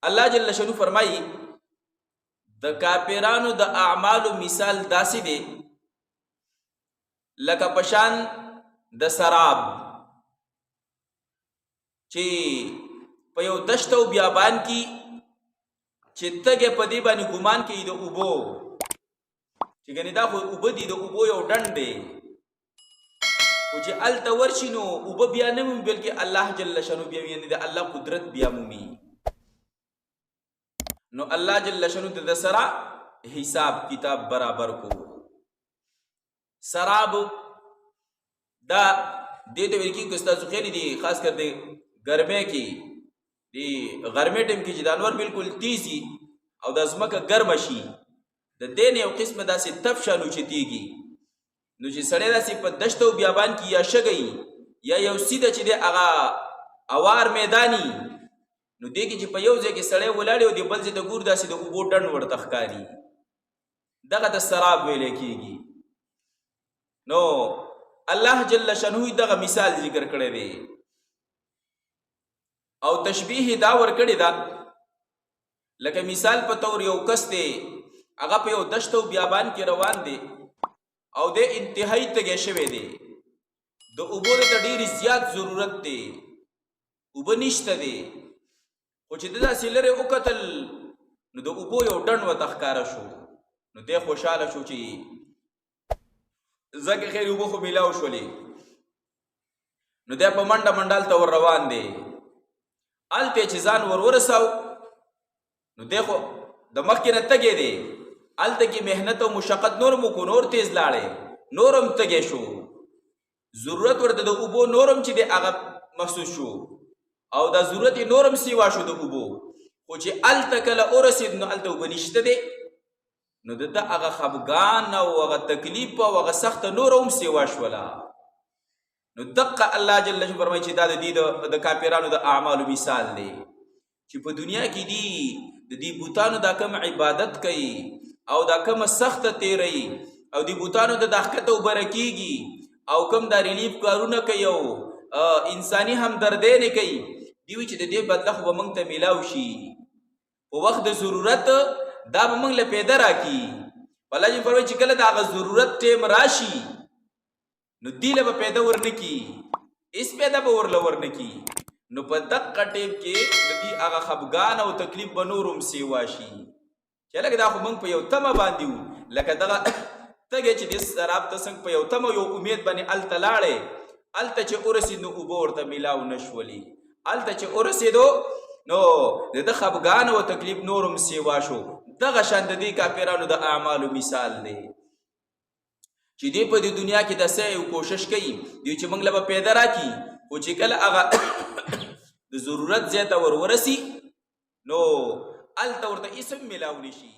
الله جل شانو فرمایي د کافرانو د اعمالو مثال داسې دی لکه پشان د سراب چې په یو دشت او بیابان کې چې تګې په دې باندې ګمان کوي د اوبو چې ګنې دا خو اوبه دي د اوبو یو ډنډ دی خو چې هلته ورشي نو اوبه بیا نه مومي بلکې الله جل شانو بیا ویني د الله قدرت بیا مومي نو الله جل شانو د سره حساب کتاب برابر کو سراب دا دې ته ویل کېږي که ستاسو خیالي دي خاص کر د ګرمۍ کې د غرمې ټیم کې چې د انور بالکل تیزي او د ځمکه ګرمه شي د دې نه یو قسمه داسې تفشا نوچتېږي نو چې سړی داسې په دشت او بیابان کې یا شګی یا یو سیده چې دی هغه اوار میدانی نو دې کې چې په یو ځای کې سړی ولاړ او د بل ځای ته ګور داسې د اوبو ډنډ ورته ښکاري دغه د سراب ویلی کېږي نو الله جل شانه دغه مثال ذکر کړی دی او تشبیه دا ورکړی ده لکه مثال په طور یو کس دی هغه په یو دشت او بیابان کې روان دی او د انتهایی تږی شوی دی د اوبو ته ډېر زیات ضرورت دی اوبه نشته دی خو چې د داسې لرې وکتل نو د اوبو یو ډنډ ورته ښکاره شو نو دی خوشحاله شو چې ځکه خیر اوبه خو میلاو شولې نو دی په منډه منډه هلته ور روان دی هلته چې ځان ور ورساو نو دی خو د مخکې نه تږی دی هلته کې محنت او مشقت نور مو کو نور تیز لاړې نورم تږی شو ضرورت ورته د اوبو نورم چې دی هغه محسوس شو او دا ضرورت یې نورم سیوا شو د اوبو خو چې هلته کله ورسېد نو هلته اوبه نشته دی نو د ده هغه خفګان او هغه تکلیف او هغه سخته نور هم سیوا شوله نو دقه الله جل شانه فرمایي چې دا د دې د کافرانو د اعمالو مثال دی چې په دنیا کې دي د دې بوتانو دا کم عبادت کوي او دا کم سخته تیری او دې بوتانو د دښکته اوبه کېږي او کم دا ریلیف کارونه کوي او انساني همدردۍ نه کوي دی وایي چې د دې بدله خو به موږ ته میلاو شي په وخت د ضرورت دا به موږ له پیدا راکړي الله جل فرمایي چې کله د هغه ضرورت ټیم راشي نو دی له به پیدا ورنه کړي هېڅ پیدا به ورله ورنه کړي نو په دقه ټیم کې د دې هغه خفګان او تکلیف به نور هم سیوا شي چې لکه دا خو موږ په یو تمه باندې وو لکه دغه تږی چې دې سراب ته څنګه په یو تمه یو امید باندې هلته لاړې هلته چې ورسېد نو اوبه ورته میلاو نه شولې هلته چې ورسېدو نو د ده خفګان او تکلیف نور هم سیوا شو دغه شان د دې کافرانو د اعمالو مثال دی چې دی په دې دنیا کې د سعی او کوشش کوي دی چې موږ له به پیدا راکړي خو چې کله هغه د ضرورت ځای ته ورسي نو هلته ورته اسم میلاو نشي